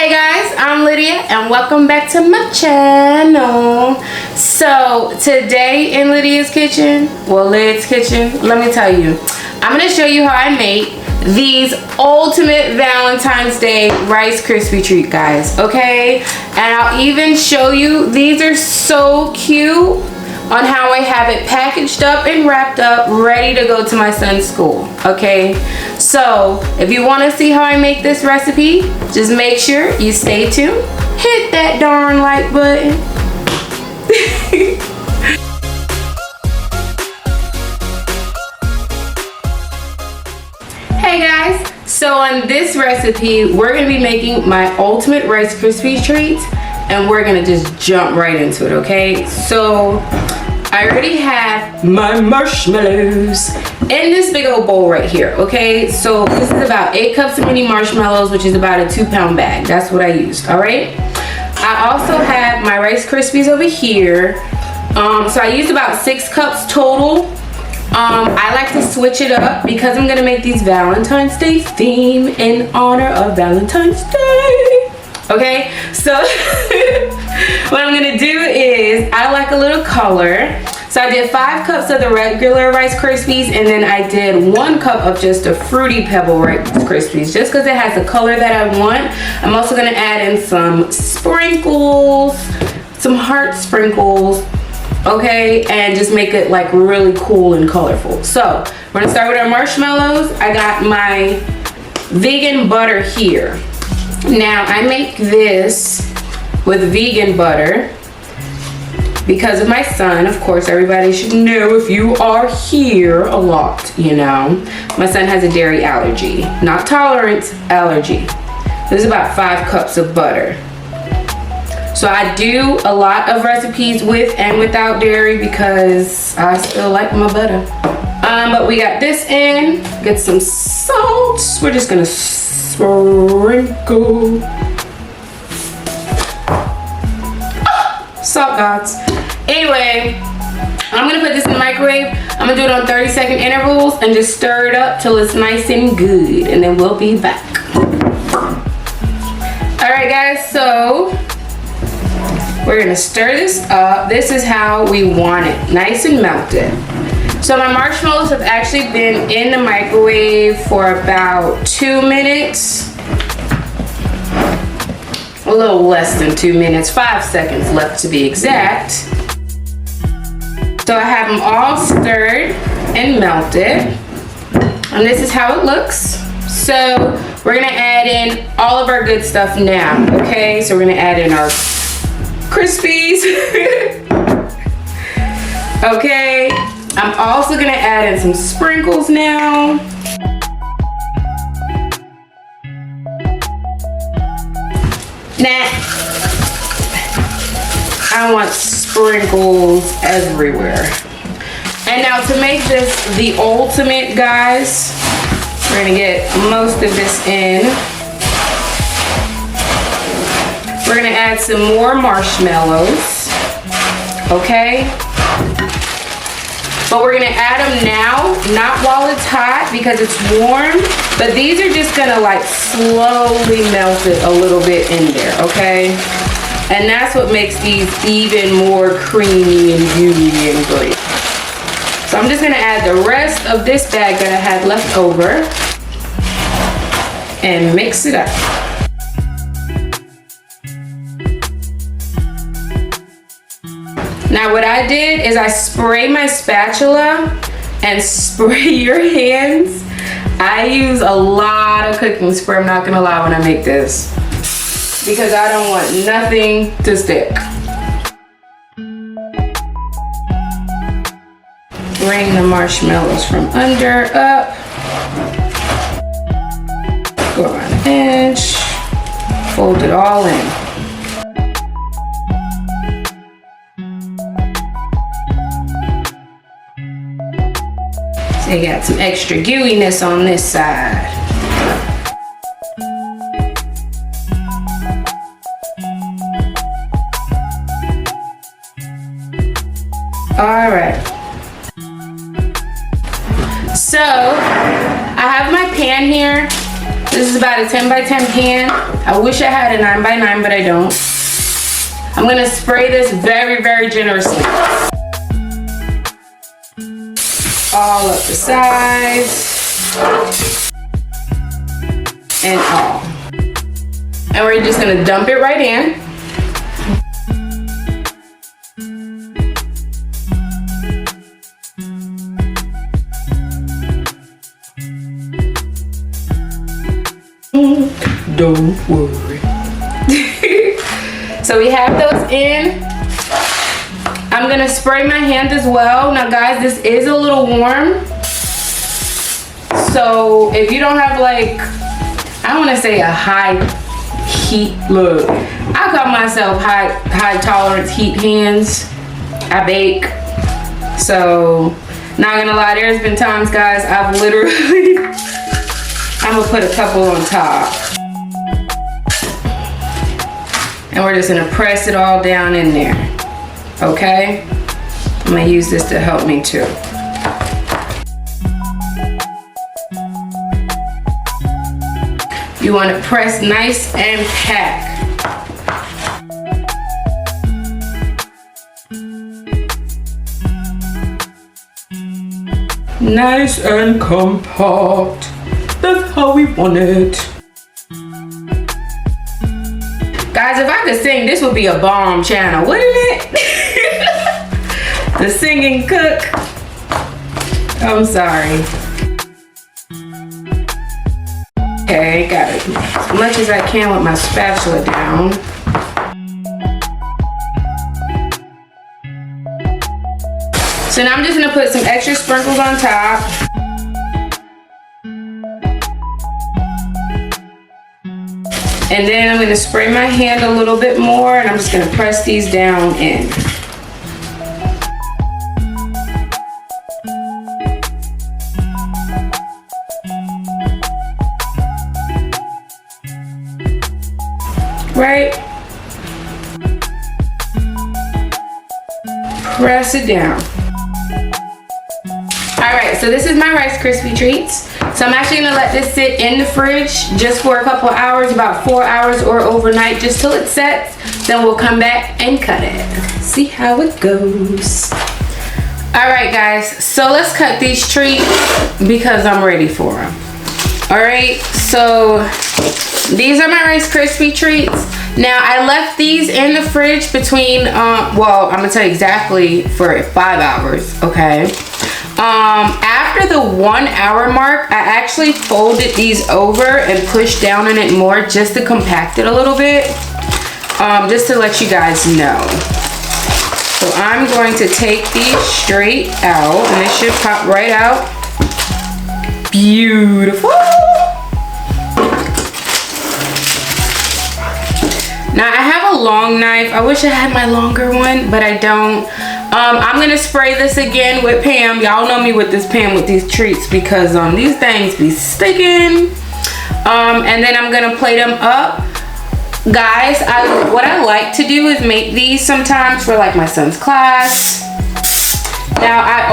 Hey guys, I'm Lydia and welcome back to my channel. So today in Lydia's kitchen, well, Lid's kitchen, let me tell you, I'm going to show you how I make these ultimate Valentine's Day Rice Krispie treat, guys, okay? And I'll even show you, these are so cute, on how I have it packaged up and wrapped up, ready to go to my son's school, okay? So, if you want to see how I make this recipe, just make sure you stay tuned. Hit that darn like button. Hey guys, so on this recipe, we're going to be making my ultimate Rice Krispie treats, and we're going to just jump right into it, okay? So, I already have my marshmallows in this big old bowl right here, okay? So this is about 8 cups of mini marshmallows, which is about a 2-pound bag. That's what I used, all right? I also have my Rice Krispies over here. So I used about 6 cups total. I like to switch it up because I'm gonna make these Valentine's Day theme in honor of Valentine's Day. Okay, so what I'm gonna do is, I like a little color. So I did 5 cups of the regular Rice Krispies, and then I did 1 cup of just a Fruity Pebble Rice Krispies, just because it has the color that I want. I'm also gonna add in some sprinkles, some heart sprinkles, okay, and just make it like really cool and colorful. So we're gonna start with our marshmallows. I got my vegan butter here. Now I make this with vegan butter because of my son. Of course, everybody should know if you are here a lot, you know. My son has a dairy allergy, not tolerance, allergy. This is about 5 cups of butter. So I do a lot of recipes with and without dairy because I still like my butter. But we got this in, get some salt. We're just gonna sprinkle. Salt gods. Anyway, I'm gonna put this in the microwave. I'm gonna do it on 30-second intervals and just stir it up till it's nice and good, and then we'll be back. All right guys, so we're gonna stir this up. This is how we want it, nice and melted. So my marshmallows have actually been in the microwave for about 2 minutes. A little less than 2 minutes, 5 seconds left to be exact. So I have them all stirred and melted. And this is how it looks. So we're gonna add in all of our good stuff now, okay? So we're gonna add in our Krispies. Okay, I'm also gonna add in some sprinkles now. Nah, I want sprinkles everywhere. And now to make this the ultimate, guys, we're gonna get most of this in. We're gonna add some more marshmallows, okay? But we're gonna add them now, not while it's hot because it's warm, but these are just gonna like slowly melt it a little bit in there, okay? And that's what makes these even more creamy and gooey and great. So I'm just gonna add the rest of this bag that I had left over and mix it up. Now what I did is I spray my spatula and spray your hands. I use a lot of cooking spray, I'm not gonna lie, when I make this, because I don't want nothing to stick. Bring the marshmallows from under up. Go around the edge. Fold it all in. So you got some extra gooiness on this side. All right. So I have my pan here. This is about a 10 by 10 pan. I wish I had a 9 by 9, but I don't. I'm gonna spray this very, very generously. All up the sides. And all. And we're just gonna dump it right in. Don't worry. So we have those in. I'm gonna spray my hand as well. Now guys, this is a little warm. So if you don't have like, I don't wanna say a high heat, look, I call myself high tolerance heat hands. I bake. So not gonna lie, there's been times guys, I've literally, I'm gonna put a couple on top. And we're just gonna press it all down in there, okay? I'm gonna use this to help me too. You wanna press nice and pack. Nice and compact. That's how we want it. Guys, if I could sing, this would be a bomb channel, wouldn't it? The singing cook. I'm sorry. Okay, got it as much as I can with my spatula down. So now I'm just gonna put some extra sprinkles on top. And then I'm gonna spray my hand a little bit more and I'm just gonna press these down in. Right? Press it down. All right, so this is my Rice Krispie treats. So I'm actually gonna let this sit in the fridge just for a couple hours, about 4 hours or overnight, just till it sets. Then we'll come back and cut it. See how it goes. All right, guys, so let's cut these treats because I'm ready for them. All right, so these are my Rice Krispie treats. Now I left these in the fridge between, well, I'm gonna tell you exactly for 5 hours, okay? After the 1 hour mark, I actually folded these over and pushed down on it more just to compact it a little bit, just to let you guys know. So I'm going to take these straight out and they should pop right out. Beautiful. Now I have a long knife. I wish I had my longer one, but I don't. I'm gonna spray this again with Pam. Y'all know me with this Pam with these treats because these things be sticking. And then I'm gonna plate them up. Guys, what I like to do is make these sometimes for like my son's class. Now I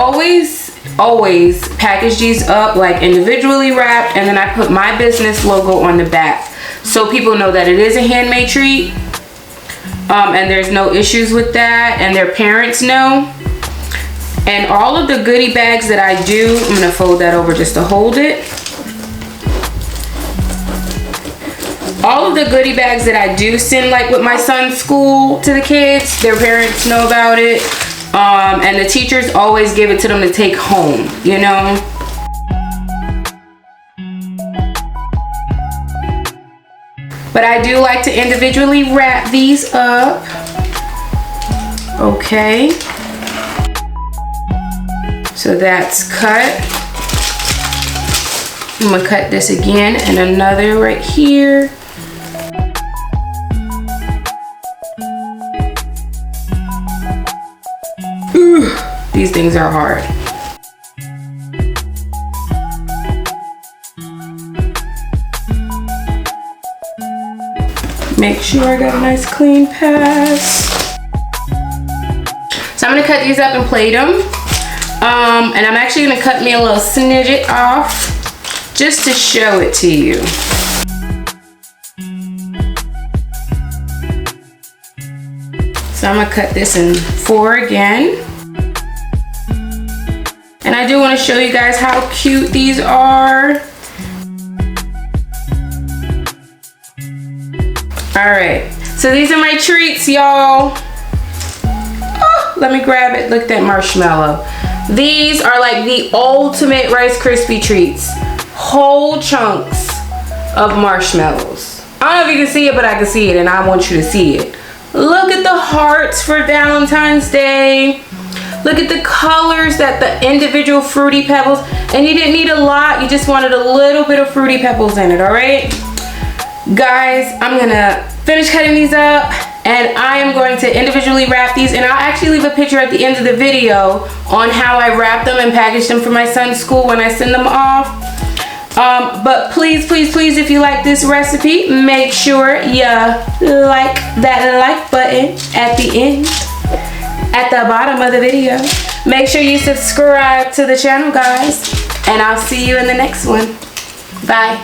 always package these up like individually wrapped, and then I put my business logo on the back so people know that it is a handmade treat. And there's no issues with that, and their parents know. And all of the goodie bags that I do, I'm gonna fold that over just to hold it. All of the goodie bags that I do send like with my son's school to the kids, their parents know about it. And the teachers always give it to them to take home, you know? But I do like to individually wrap these up. Okay. So that's cut. I'm gonna cut this again and another right here. Ooh, these things are hard. Make sure I got a nice clean pass. So I'm gonna cut these up and plate them. And I'm actually gonna cut me a little snidget off just to show it to you. So I'm gonna cut this in 4 again. And I do want to show you guys how cute these are. Alright, so these are my treats, y'all. Oh, let me grab it. Look at that marshmallow. These are like the ultimate Rice Krispie treats. Whole chunks of marshmallows. I don't know if you can see it, but I can see it, and I want you to see it. Look at the hearts for Valentine's Day. Look at the colors that the individual Fruity Pebbles, and you didn't need a lot, you just wanted a little bit of Fruity Pebbles in it, all right? Guys, I'm gonna finish cutting these up, and I am going to individually wrap these, and I'll actually leave a picture at the end of the video on how I wrap them and package them for my son's school when I send them off. But please, please, please, if you like this recipe, make sure you like that like button at the end, at the bottom of the video. Make sure you subscribe to the channel, guys, and I'll see you in the next one. Bye.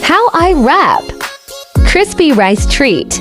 How I wrap. Crispy rice treat.